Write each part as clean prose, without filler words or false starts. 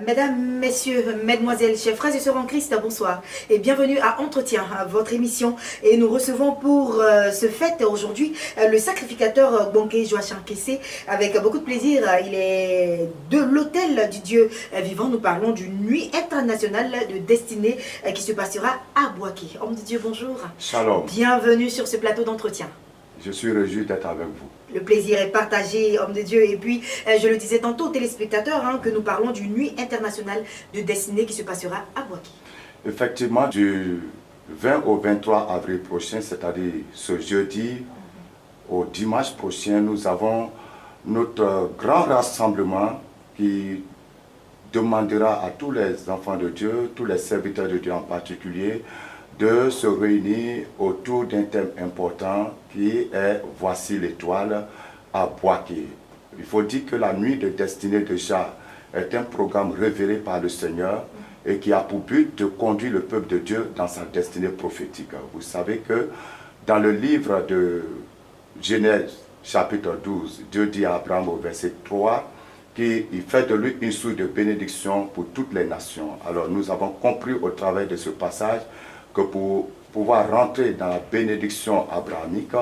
Mesdames, Messieurs, Mesdemoiselles, chers frères et sœurs en Christ, bonsoir et bienvenue à Entretien, à votre émission. Et nous recevons pour ce fête aujourd'hui le sacrificateur Bonké Joachim Kessé avec beaucoup de plaisir. Il est de l'autel du Dieu vivant. Nous parlons d'une nuit internationale de destinée qui se passera à Boaké. Homme de Dieu, bonjour. Shalom. Bienvenue sur ce plateau d'entretien. Je suis réjoui d'être avec vous. Le plaisir est partagé, homme de Dieu. Et puis, je le disais tantôt aux téléspectateurs, que nous parlons d'une nuit internationale de destinée qui se passera à Boaké. Effectivement, du 20 au 23 avril prochain, c'est-à-dire ce jeudi au dimanche prochain, nous avons notre grand rassemblement qui demandera à tous les enfants de Dieu, tous les serviteurs de Dieu en particulier, de se réunir autour d'un thème important qui est « Voici l'étoile » à Boaké. Il faut dire que la nuit de destinée déjà est un programme révélé par le Seigneur et qui a pour but de conduire le peuple de Dieu dans sa destinée prophétique. Vous savez que dans le livre de Genèse chapitre 12, Dieu dit à Abraham au verset 3 qu'il fait de lui une source de bénédiction pour toutes les nations. Alors nous avons compris au travers de ce passage que pour pouvoir rentrer dans la bénédiction abrahamique,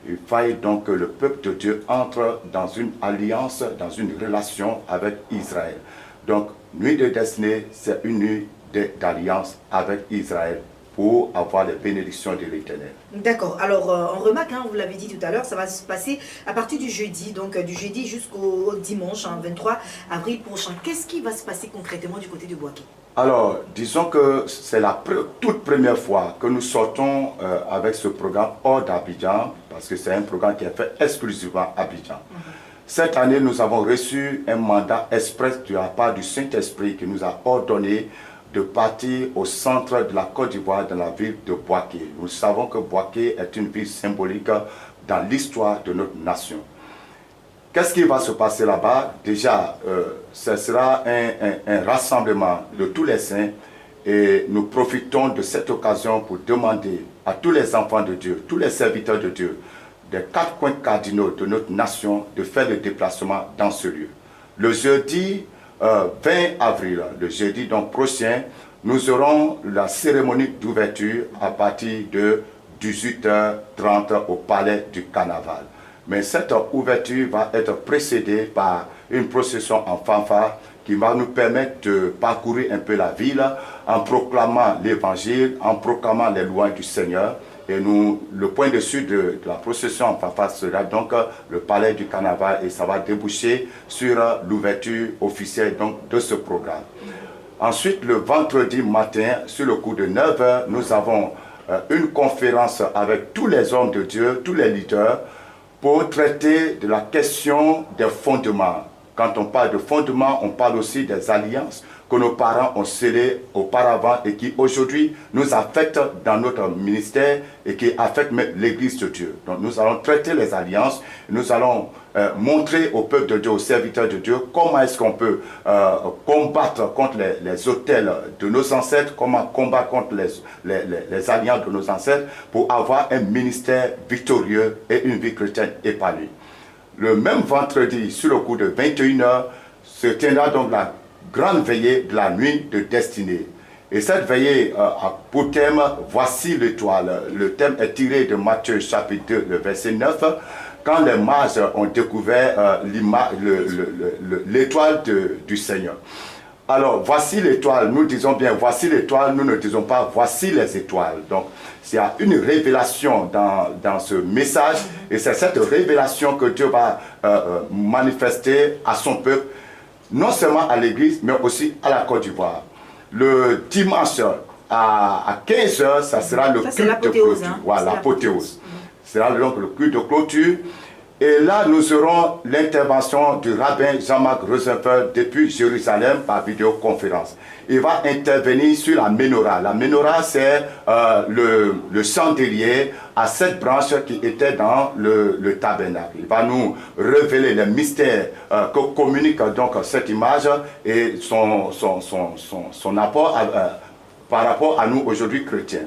il faille donc que le peuple de Dieu entre dans une alliance, dans une relation avec Israël. Donc, nuit de destinée, c'est une nuit d'alliance avec Israël pour avoir les bénédictions de l'Éternel. D'accord. Alors, on remarque, vous l'avez dit tout à l'heure, ça va se passer à partir du jeudi, donc du jeudi jusqu'au dimanche, 23 avril prochain. Qu'est-ce qui va se passer concrètement du côté de Boaké? Alors, disons que c'est la toute première fois que nous sortons avec ce programme hors d'Abidjan, parce que c'est un programme qui est fait exclusivement à Abidjan. Cette année, nous avons reçu un mandat express de la part du Saint-Esprit qui nous a ordonné de partir au centre de la Côte d'Ivoire, dans la ville de Boaké. Nous savons que Boaké est une ville symbolique dans l'histoire de notre nation. Qu'est-ce qui va se passer là-bas? Déjà, ce sera un rassemblement de tous les saints et nous profitons de cette occasion pour demander à tous les enfants de Dieu, tous les serviteurs de Dieu, des 4 coins cardinaux de notre nation de faire le déplacement dans ce lieu. Le jeudi 20 avril, le jeudi donc prochain, nous aurons la cérémonie d'ouverture à partir de 18h30 au Palais du Carnaval. Mais cette ouverture va être précédée par une procession en fanfare qui va nous permettre de parcourir un peu la ville en proclamant l'évangile, en proclamant les lois du Seigneur. Et le point de sud de la procession en fanfare sera donc le palais du carnaval et ça va déboucher sur l'ouverture officielle donc, de ce programme. Ensuite, le vendredi matin, sur le coup de 9h, nous avons une conférence avec tous les hommes de Dieu, tous les leaders, pour traiter de la question des fondements. Quand on parle de fondements, on parle aussi des alliances que nos parents ont scellées auparavant et qui aujourd'hui nous affectent dans notre ministère et qui affectent même l'Église de Dieu. Donc nous allons traiter les alliances, nous allons montrer au peuple de Dieu, aux serviteurs de Dieu, comment est-ce qu'on peut combattre contre les autels de nos ancêtres, comment combattre contre les alliances de nos ancêtres pour avoir un ministère victorieux et une vie chrétienne épanouie. Le même vendredi, sur le coup de 21h, se tiendra donc la grande veillée de la nuit de destinée. Et cette veillée a pour thème « Voici l'étoile ». Le thème est tiré de Matthieu chapitre 2, le verset 9, quand les mages ont découvert l'étoile du Seigneur. Alors, voici l'étoile, nous disons bien voici l'étoile, nous ne disons pas voici les étoiles. Donc, il y a une révélation dans ce message et c'est cette révélation que Dieu va manifester à son peuple, non seulement à l'église, mais aussi à la Côte d'Ivoire. Le dimanche à 15h, ça sera le culte de clôture. Voilà, l'apothéose. Ce sera donc le culte de clôture. Et là, nous aurons l'intervention du rabbin Jean-Marc Rosenfeld depuis Jérusalem par vidéoconférence. Il va intervenir sur la menorah. La menorah, c'est le chandelier à 7 branches qui était dans le tabernacle. Il va nous révéler les mystères que communique donc cette image et son apport par rapport à nous aujourd'hui chrétiens.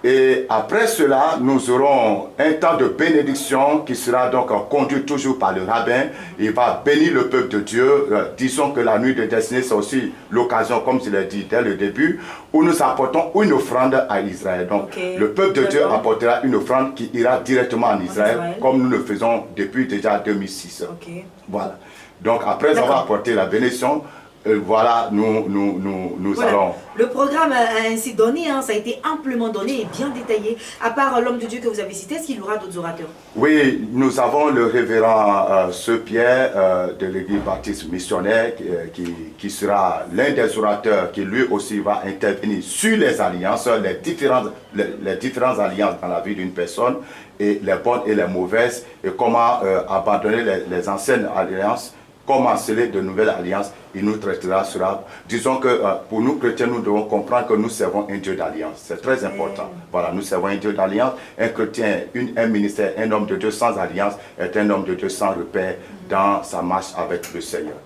Et après cela, nous aurons un temps de bénédiction qui sera donc conduit toujours par le rabbin. Il va bénir le peuple de Dieu. Disons que la nuit de destinée, c'est aussi l'occasion, comme je l'ai dit dès le début, où nous apportons une offrande à Israël. Donc, le peuple de Dieu apportera une offrande qui ira directement en Israël, comme nous le faisons depuis déjà 2006. Voilà. Donc, après avoir apporté la bénédiction, voilà, nous allons... Le programme a ainsi donné, hein, ça a été amplement donné et bien détaillé. À part l'homme de Dieu que vous avez cité, est-ce qu'il y aura d'autres orateurs? Oui, nous avons le révérend Pierre de l'église baptiste missionnaire qui sera l'un des orateurs qui lui aussi va intervenir sur les alliances, les différentes alliances dans la vie d'une personne, et les bonnes et les mauvaises, et comment abandonner les anciennes alliances, comment sceller de nouvelles alliances. Il nous traitera sur. Disons que pour nous chrétiens, nous devons comprendre que nous servons un Dieu d'alliance. C'est très important. Voilà, nous servons un Dieu d'alliance. Un chrétien, un ministère, un homme de Dieu sans alliance est un homme de Dieu sans repère dans sa marche avec le Seigneur.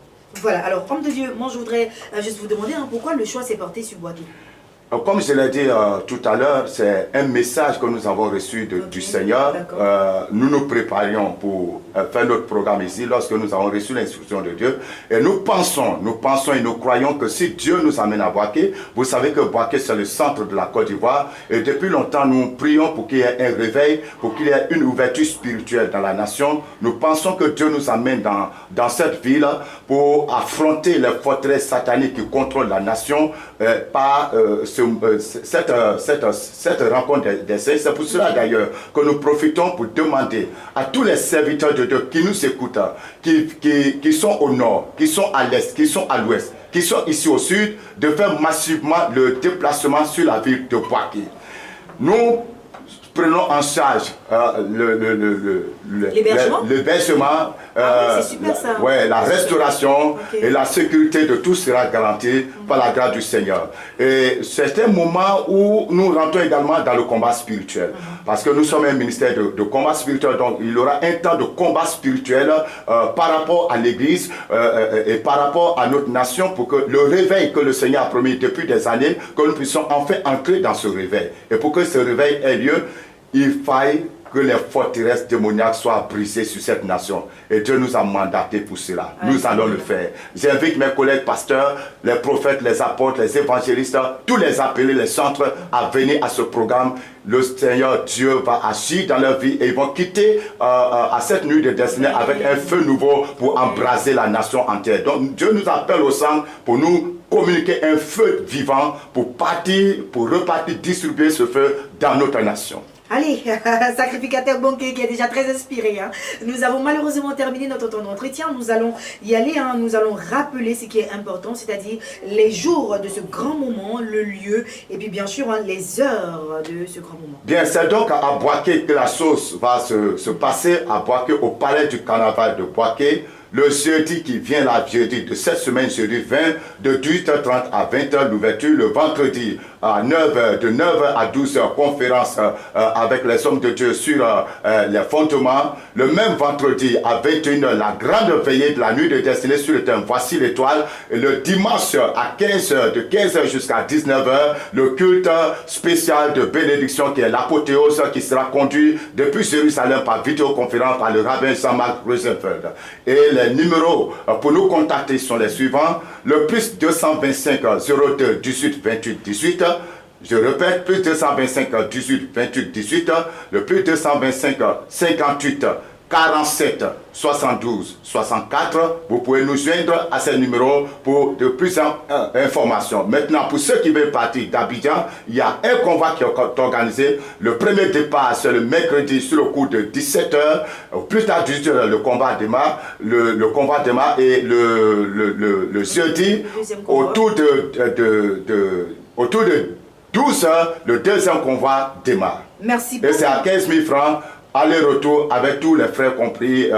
Voilà, alors homme de Dieu, moi je voudrais juste vous demander pourquoi le choix s'est porté sur Boaké. Comme je l'ai dit tout à l'heure, c'est un message que nous avons reçu du Seigneur. Nous nous préparions pour faire notre programme ici lorsque nous avons reçu l'instruction de Dieu. Et nous pensons et nous croyons que si Dieu nous amène à Boaké, vous savez que Boaké c'est le centre de la Côte d'Ivoire. Et depuis longtemps, nous prions pour qu'il y ait un réveil, pour qu'il y ait une ouverture spirituelle dans la nation. Nous pensons que Dieu nous amène dans cette ville pour affronter les forteresses sataniques qui contrôlent la nation par cette rencontre des saints. C'est pour cela d'ailleurs que nous profitons pour demander à tous les serviteurs de Dieu qui nous écoutent, qui sont au nord, qui sont à l'est, qui sont à l'ouest, qui sont ici au sud, de faire massivement le déplacement sur la ville de Boaké. Nous prenons en charge l'hébergement, la restauration et la sécurité de tout sera garantie par la grâce du Seigneur. Et c'est un moment où nous rentrons également dans le combat spirituel. Parce que nous sommes un ministère de combat spirituel, donc il y aura un temps de combat spirituel par rapport à l'Église et par rapport à notre nation pour que le réveil que le Seigneur a promis depuis des années, que nous puissions enfin entrer dans ce réveil. Et pour que ce réveil ait lieu, il faille que les forteresses démoniaques soient brisées sur cette nation. Et Dieu nous a mandatés pour cela. Nous allons le faire. J'invite mes collègues pasteurs, les prophètes, les apôtres, les évangélistes, tous les appelés, les centres à venir à ce programme. Le Seigneur Dieu va agir dans leur vie et ils vont quitter à cette nuit de destinée avec un feu nouveau pour embraser la nation entière. Donc Dieu nous appelle au centre pour nous communiquer un feu vivant pour repartir, distribuer ce feu dans notre nation. Allez, sacrificateur Bonké qui est déjà très inspiré. Hein. Nous avons malheureusement terminé notre temps d'entretien. Nous allons y aller. Hein. Nous allons rappeler ce qui est important, c'est-à-dire les jours de ce grand moment, le lieu et puis bien sûr les heures de ce grand moment. Bien, c'est donc à Boaké que la chose va se passer, à Boaké, au palais du carnaval de Boaké. Le jeudi qui vient là, jeudi de cette semaine, jeudi 20, de 18h30 à 20h, l'ouverture. Le vendredi à 9h, de 9h à 12h, conférence avec les hommes de Dieu sur les fondements. Le même vendredi à 21h, la grande veillée de la nuit de destinée sur le thème Voici l'étoile. Et le dimanche à 15h, de 15h jusqu'à 19h, le culte spécial de bénédiction qui est l'apothéose qui sera conduit depuis Jérusalem par vidéoconférence par le rabbin Jean-Marc Rosenfeld. Et les numéros pour nous contacter sont les suivants. Le plus 225 02 18 28 18. Je répète, plus 225 18 28 18. Le plus 225 58 47 72 64. Vous pouvez nous joindre à ces numéros pour de plus d'informations. Maintenant, pour ceux qui veulent partir d'Abidjan, il y a un convoi qui est organisé. Le premier départ, c'est le mercredi sur le coup de 17h. Plus tard, 18h, le combat démarre. Le combat démarre et le jeudi, autour de 12h, le deuxième convoi démarre. Merci beaucoup. Et c'est à 15 000 francs aller-retour avec tous les frais compris,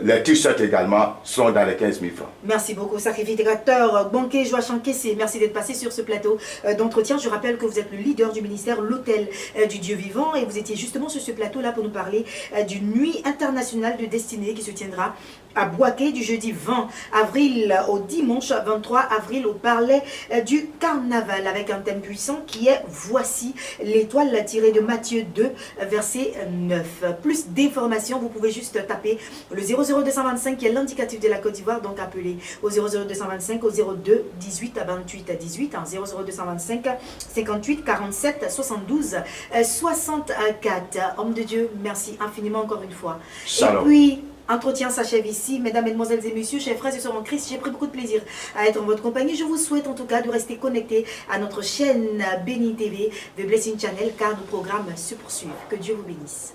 les t-shirts également sont dans les 15 000 francs. Merci beaucoup, sacrificateur Bonke Joachim Kessé. Merci d'être passé sur ce plateau d'entretien. Je rappelle que vous êtes le leader du ministère L'Hôtel du Dieu Vivant et vous étiez justement sur ce plateau-là pour nous parler d'une nuit internationale de destinée qui se tiendra à Boaké du jeudi 20 avril au dimanche 23 avril au Palais du Carnaval avec un thème puissant qui est Voici l'étoile tirée de Matthieu 2 verset 9. Plus d'informations, vous pouvez juste taper le 00225 qui est l'indicatif de la Côte d'Ivoire, donc appelez au 00225 au 02 18 28 18 00225 58 47 72 64. Homme de Dieu, merci infiniment encore une fois. Shalom. Et puis entretien s'achève ici. Mesdames, Mesdemoiselles et Messieurs, chers frères et sœurs en Christ, j'ai pris beaucoup de plaisir à être en votre compagnie. Je vous souhaite en tout cas de rester connectés à notre chaîne Béni TV, The Blessing Channel, car nos programmes se poursuivent. Que Dieu vous bénisse.